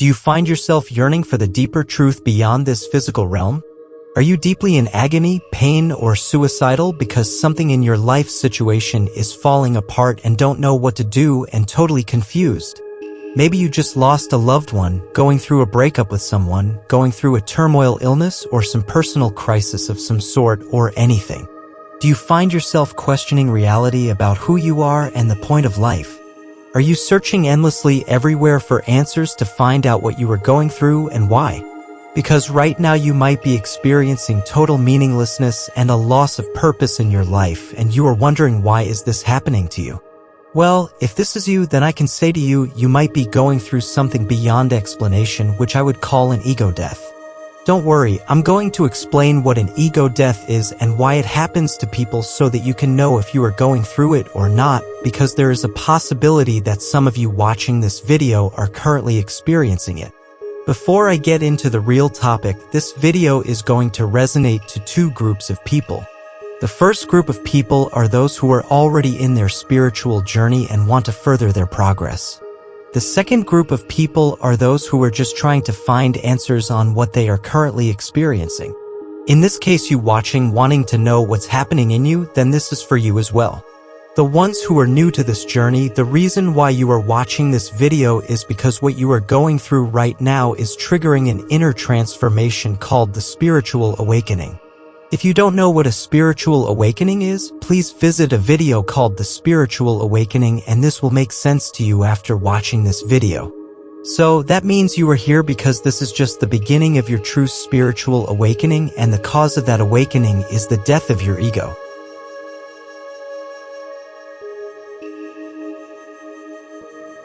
Do you find yourself yearning for the deeper truth beyond this physical realm? Are you deeply in agony, pain, or suicidal because something in your life situation is falling apart and don't know what to do and totally confused? Maybe you just lost a loved one, going through a breakup with someone, going through a turmoil illness, or some personal crisis of some sort, or anything. Do you find yourself questioning reality about who you are and the point of life? Are you searching endlessly everywhere for answers to find out what you are going through and why? Because right now you might be experiencing total meaninglessness and a loss of purpose in your life, and you are wondering, why is this happening to you? Well, if this is you, then I can say to you, you might be going through something beyond explanation, which I would call an ego death. Don't worry, I'm going to explain what an ego death is and why it happens to people so that you can know if you are going through it or not, because there is a possibility that some of you watching this video are currently experiencing it. Before I get into the real topic, this video is going to resonate to two groups of people. The first group of people are those who are already in their spiritual journey and want to further their progress. The second group of people are those who are just trying to find answers on what they are currently experiencing. In this case, you watching wanting to know what's happening in you, then this is for you as well. The ones who are new to this journey, the reason why you are watching this video is because what you are going through right now is triggering an inner transformation called the spiritual awakening. If you don't know what a spiritual awakening is, please visit a video called The Spiritual Awakening, and this will make sense to you after watching this video. So that means you are here because this is just the beginning of your true spiritual awakening, and the cause of that awakening is the death of your ego.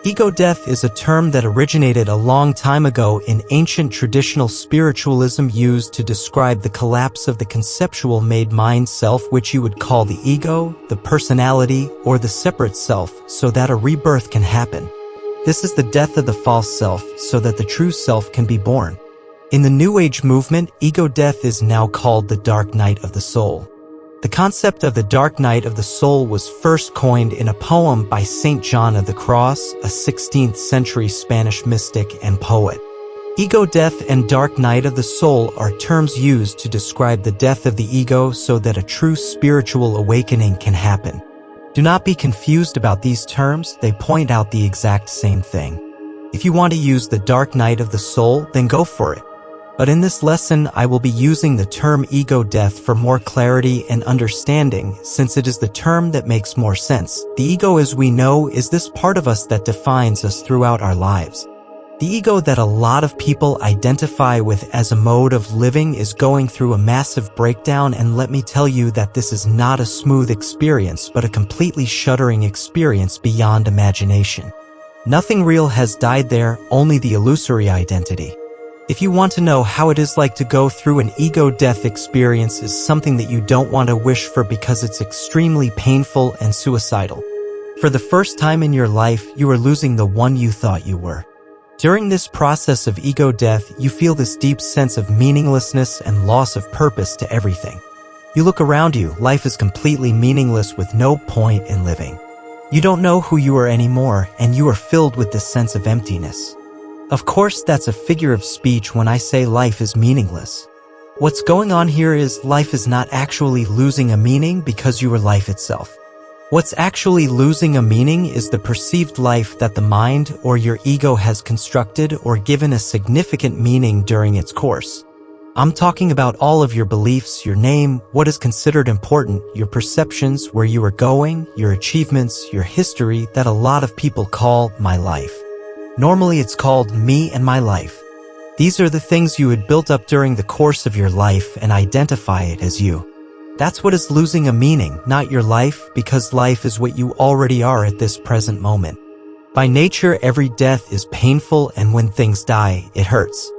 Ego death is a term that originated a long time ago in ancient traditional spiritualism, used to describe the collapse of the conceptual made mind self, which you would call the ego, the personality, or the separate self, so that a rebirth can happen. This is the death of the false self, so that the true self can be born. In the New Age movement, ego death is now called the dark night of the soul. The concept of the dark night of the soul was first coined in a poem by Saint John of the Cross, a 16th century Spanish mystic and poet. Ego death and dark night of the soul are terms used to describe the death of the ego so that a true spiritual awakening can happen. Do not be confused about these terms, they point out the exact same thing. If you want to use the dark night of the soul, then go for it. But in this lesson, I will be using the term ego death for more clarity and understanding, since it is the term that makes more sense. The ego, as we know, is this part of us that defines us throughout our lives. The ego that a lot of people identify with as a mode of living is going through a massive breakdown, and let me tell you that this is not a smooth experience, but a completely shuddering experience beyond imagination. Nothing real has died there, only the illusory identity. If you want to know how it is like to go through an ego death experience, is something that you don't want to wish for because it's extremely painful and suicidal. For the first time in your life, you are losing the one you thought you were. During this process of ego death, you feel this deep sense of meaninglessness and loss of purpose to everything. You look around you, life is completely meaningless with no point in living. You don't know who you are anymore, and you are filled with this sense of emptiness. Of course, that's a figure of speech when I say life is meaningless. What's going on here is life is not actually losing a meaning because you are life itself. What's actually losing a meaning is the perceived life that the mind or your ego has constructed or given a significant meaning during its course. I'm talking about all of your beliefs, your name, what is considered important, your perceptions, where you are going, your achievements, your history, that a lot of people call my life. Normally it's called me and my life. These are the things you had built up during the course of your life and identify it as you. That's what is losing a meaning, not your life, because life is what you already are at this present moment. By nature, every death is painful, and when things die, it hurts.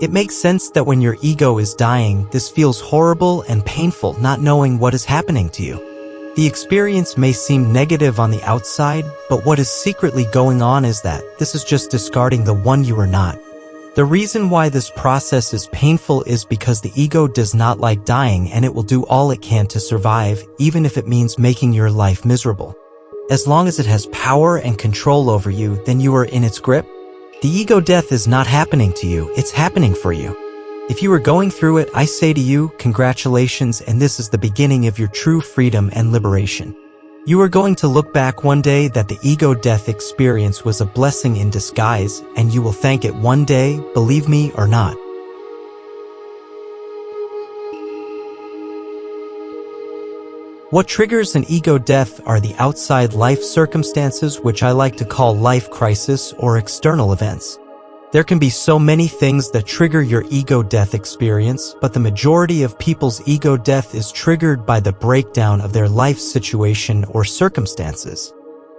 It makes sense that when your ego is dying, this feels horrible and painful, not knowing what is happening to you. The experience may seem negative on the outside, but what is secretly going on is that this is just discarding the one you are not. The reason why this process is painful is because the ego does not like dying, and it will do all it can to survive, even if it means making your life miserable. As long as it has power and control over you, then you are in its grip. The ego death is not happening to you, it's happening for you. If you are going through it, I say to you, congratulations, and this is the beginning of your true freedom and liberation. You are going to look back one day that the ego death experience was a blessing in disguise, and you will thank it one day, believe me or not. What triggers an ego death are the outside life circumstances, which I like to call life crisis or external events. There can be so many things that trigger your ego death experience, but the majority of people's ego death is triggered by the breakdown of their life situation or circumstances.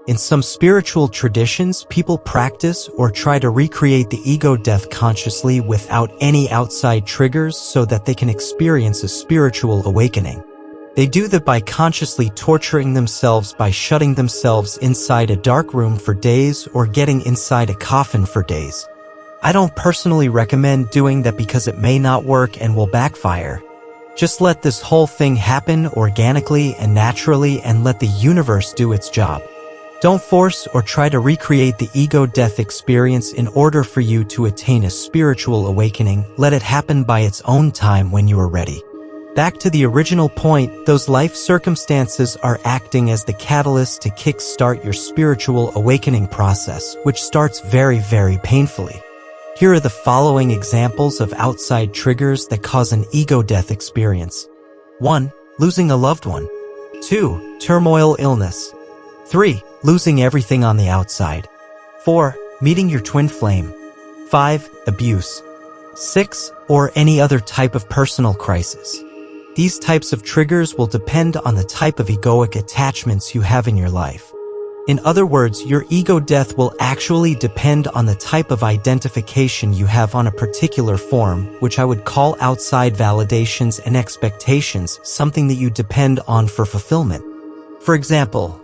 In some spiritual traditions, people practice or try to recreate the ego death consciously without any outside triggers so that they can experience a spiritual awakening. They do that by consciously torturing themselves by shutting themselves inside a dark room for days or getting inside a coffin for days. I don't personally recommend doing that because it may not work and will backfire. Just let this whole thing happen organically and naturally and let the universe do its job. Don't force or try to recreate the ego death experience in order for you to attain a spiritual awakening. Let it happen by its own time when you are ready. Back to the original point, those life circumstances are acting as the catalyst to kickstart your spiritual awakening process, which starts very, very painfully. Here are the following examples of outside triggers that cause an ego death experience. 1. Losing a loved one. 2. Turmoil illness. 3. Losing everything on the outside. 4. Meeting your twin flame. 5. Abuse. 6. Or any other type of personal crisis. These types of triggers will depend on the type of egoic attachments you have in your life. In other words, your ego death will actually depend on the type of identification you have on a particular form, which I would call outside validations and expectations, something that you depend on for fulfillment. For example,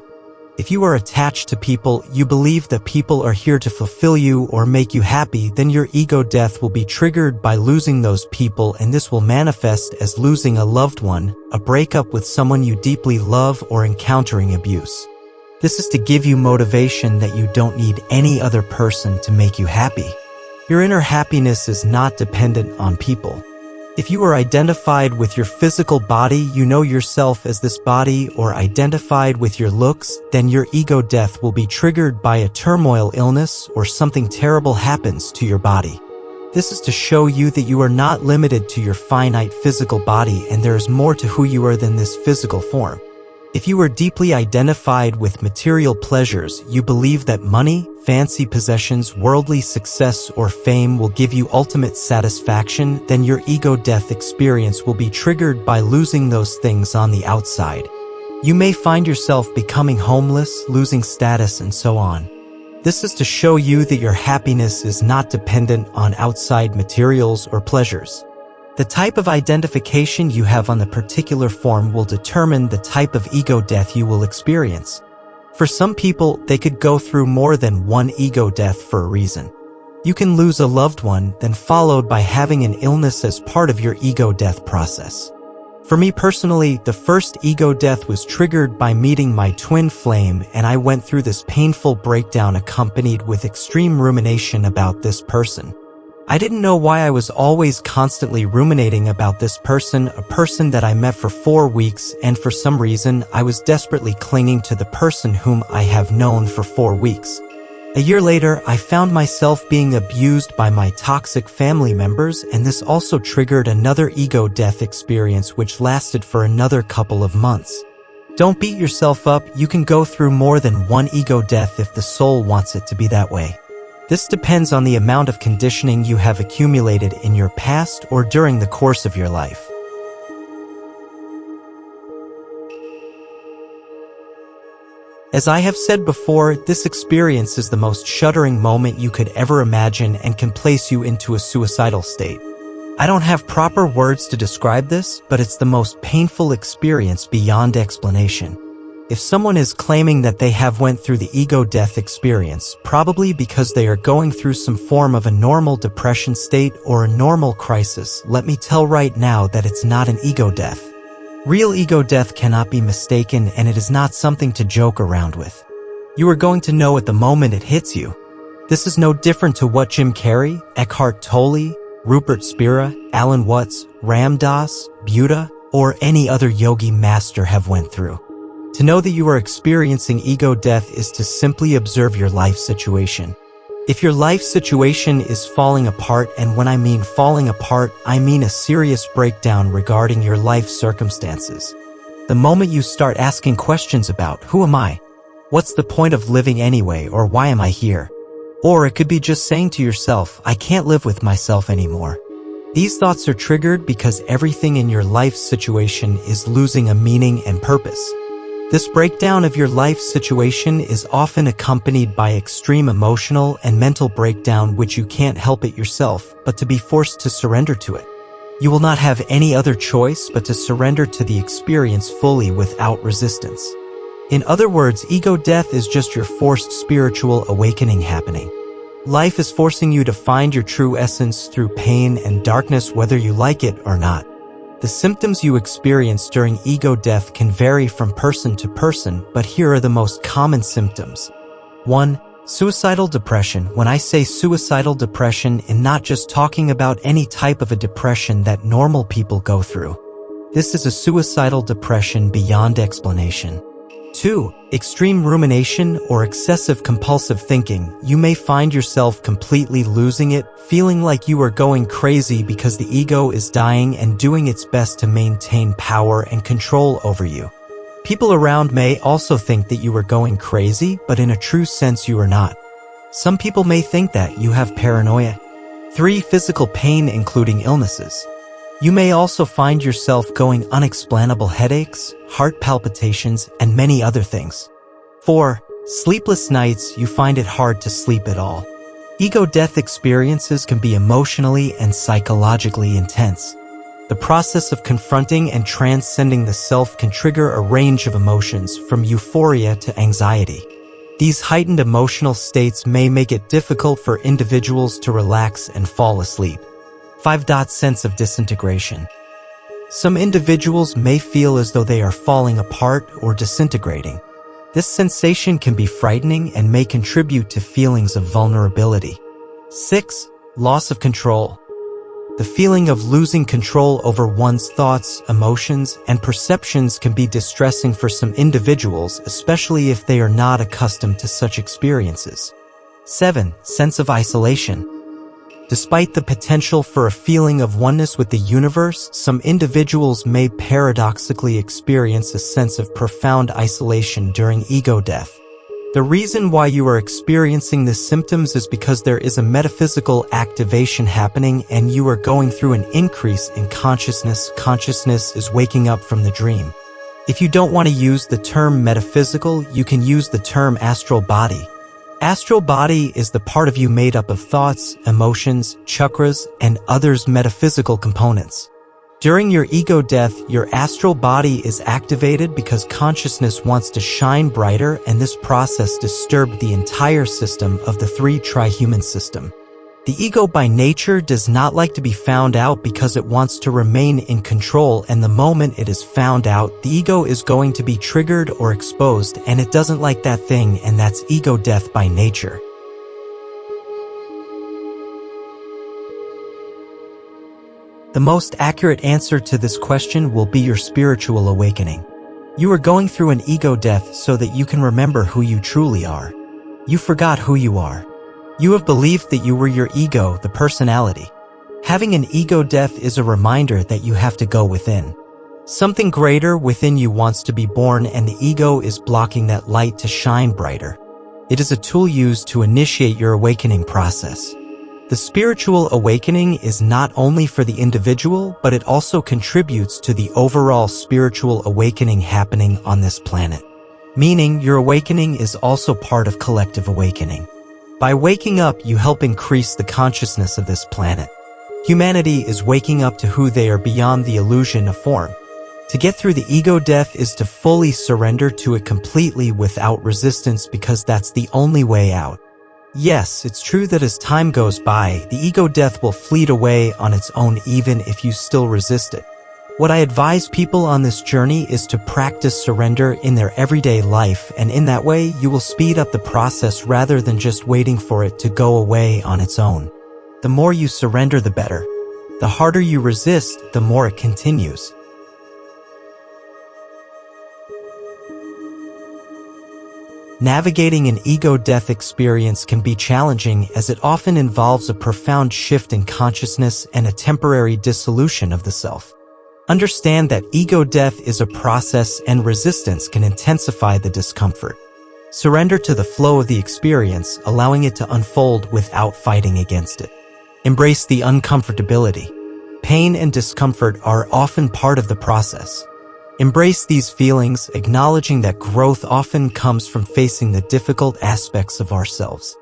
if you are attached to people, you believe that people are here to fulfill you or make you happy, then your ego death will be triggered by losing those people, and this will manifest as losing a loved one, a breakup with someone you deeply love, or encountering abuse. This is to give you motivation that you don't need any other person to make you happy. Your inner happiness is not dependent on people. If you are identified with your physical body, you know yourself as this body, or identified with your looks, then your ego death will be triggered by a turmoil illness or something terrible happens to your body. This is to show you that you are not limited to your finite physical body and there is more to who you are than this physical form. If you are deeply identified with material pleasures, you believe that money, fancy possessions, worldly success, or fame will give you ultimate satisfaction, then your ego death experience will be triggered by losing those things on the outside. You may find yourself becoming homeless, losing status, and so on. This is to show you that your happiness is not dependent on outside materials or pleasures. The type of identification you have on the particular form will determine the type of ego death you will experience. For some people, they could go through more than one ego death for a reason. You can lose a loved one, then followed by having an illness as part of your ego death process. For me personally, the first ego death was triggered by meeting my twin flame, and I went through this painful breakdown accompanied with extreme rumination about this person. I didn't know why I was always constantly ruminating about this person, a person that I met for 4 weeks, and for some reason, I was desperately clinging to the person whom I have known for 4 weeks. A year later, I found myself being abused by my toxic family members, and this also triggered another ego death experience which lasted for another couple of months. Don't beat yourself up, you can go through more than one ego death if the soul wants it to be that way. This depends on the amount of conditioning you have accumulated in your past or during the course of your life. As I have said before, this experience is the most shuddering moment you could ever imagine and can place you into a suicidal state. I don't have proper words to describe this, but it's the most painful experience beyond explanation. If someone is claiming that they have went through the ego death experience, probably because they are going through some form of a normal depression state or a normal crisis, let me tell right now that it's not an ego death. Real ego death cannot be mistaken, and it is not something to joke around with. You are going to know at the moment it hits you. This is no different to what Jim Carrey, Eckhart Tolle, Rupert Spira, Alan Watts, Ram Dass, Buddha, or any other yogi master have went through. To know that you are experiencing ego death is to simply observe your life situation. If your life situation is falling apart, and when I mean falling apart, I mean a serious breakdown regarding your life circumstances. The moment you start asking questions about, who am I? What's the point of living anyway, or why am I here? Or it could be just saying to yourself, I can't live with myself anymore. These thoughts are triggered because everything in your life situation is losing a meaning and purpose. This breakdown of your life situation is often accompanied by extreme emotional and mental breakdown, which you can't help it yourself, but to be forced to surrender to it. You will not have any other choice but to surrender to the experience fully without resistance. In other words, ego death is just your forced spiritual awakening happening. Life is forcing you to find your true essence through pain and darkness, whether you like it or not. The symptoms you experience during ego death can vary from person to person, but here are the most common symptoms. 1. Suicidal depression. When I say suicidal depression, I'm not just talking about any type of a depression that normal people go through. This is a suicidal depression beyond explanation. 2. Extreme rumination or excessive compulsive thinking. You may find yourself completely losing it, feeling like you are going crazy because the ego is dying and doing its best to maintain power and control over you. People around may also think that you are going crazy, but in a true sense you are not. Some people may think that you have paranoia. 3. Physical pain, including illnesses. You may also find yourself going unexplainable headaches, heart palpitations, and many other things. 4. Sleepless nights. You find it hard to sleep at all. Ego death experiences can be emotionally and psychologically intense. The process of confronting and transcending the self can trigger a range of emotions, from euphoria to anxiety. These heightened emotional states may make it difficult for individuals to relax and fall asleep. 5. Sense of disintegration. Some individuals may feel as though they are falling apart or disintegrating. This sensation can be frightening and may contribute to feelings of vulnerability. 6. Loss of control. The feeling of losing control over one's thoughts, emotions, and perceptions can be distressing for some individuals, especially if they are not accustomed to such experiences. 7. Sense of isolation. Despite the potential for a feeling of oneness with the universe, some individuals may paradoxically experience a sense of profound isolation during ego death. The reason why you are experiencing the symptoms is because there is a metaphysical activation happening and you are going through an increase in consciousness. Consciousness is waking up from the dream. If you don't want to use the term metaphysical, you can use the term astral body. Astral body is the part of you made up of thoughts, emotions, chakras, and others metaphysical components. During your ego death, your astral body is activated because consciousness wants to shine brighter, and this process disturbed the entire system of the three trihuman system. The ego by nature does not like to be found out because it wants to remain in control, and the moment it is found out, the ego is going to be triggered or exposed, and it doesn't like that thing, and that's ego death by nature. The most accurate answer to this question will be your spiritual awakening. You are going through an ego death so that you can remember who you truly are. You forgot who you are. You have believed that you were your ego, the personality. Having an ego death is a reminder that you have to go within. Something greater within you wants to be born, and the ego is blocking that light to shine brighter. It is a tool used to initiate your awakening process. The spiritual awakening is not only for the individual, but it also contributes to the overall spiritual awakening happening on this planet. Meaning, your awakening is also part of collective awakening. By waking up, you help increase the consciousness of this planet. Humanity is waking up to who they are beyond the illusion of form. To get through the ego death is to fully surrender to it completely without resistance, because that's the only way out. Yes, it's true that as time goes by, the ego death will fleet away on its own even if you still resist it. What I advise people on this journey is to practice surrender in their everyday life, and in that way you will speed up the process rather than just waiting for it to go away on its own. The more you surrender, the better. The harder you resist, the more it continues. Navigating an ego death experience can be challenging, as it often involves a profound shift in consciousness and a temporary dissolution of the self. Understand that ego death is a process, and resistance can intensify the discomfort. Surrender to the flow of the experience, allowing it to unfold without fighting against it. Embrace the uncomfortability. Pain and discomfort are often part of the process. Embrace these feelings, acknowledging that growth often comes from facing the difficult aspects of ourselves.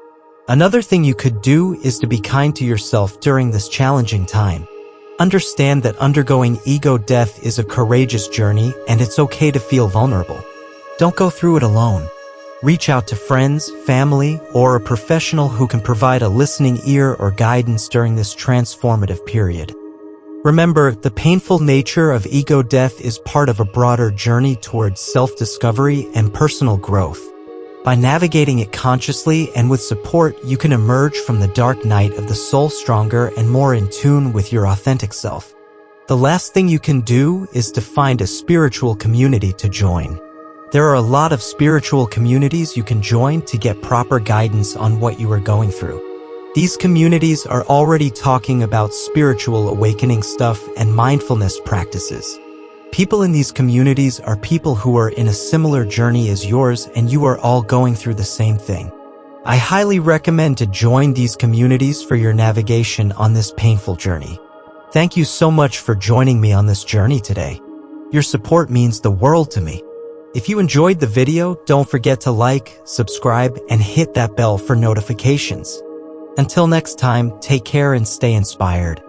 Another thing you could do is to be kind to yourself during this challenging time. Understand that undergoing ego death is a courageous journey, and it's okay to feel vulnerable. Don't go through it alone. Reach out to friends, family, or a professional who can provide a listening ear or guidance during this transformative period. Remember, the painful nature of ego death is part of a broader journey towards self-discovery and personal growth. By navigating it consciously and with support, you can emerge from the dark night of the soul stronger and more in tune with your authentic self. The last thing you can do is to find a spiritual community to join. There are a lot of spiritual communities you can join to get proper guidance on what you are going through. These communities are already talking about spiritual awakening stuff and mindfulness practices. People in these communities are people who are in a similar journey as yours, and you are all going through the same thing. I highly recommend to join these communities for your navigation on this painful journey. Thank you so much for joining me on this journey today. Your support means the world to me. If you enjoyed the video, don't forget to like, subscribe, and hit that bell for notifications. Until next time, take care and stay inspired.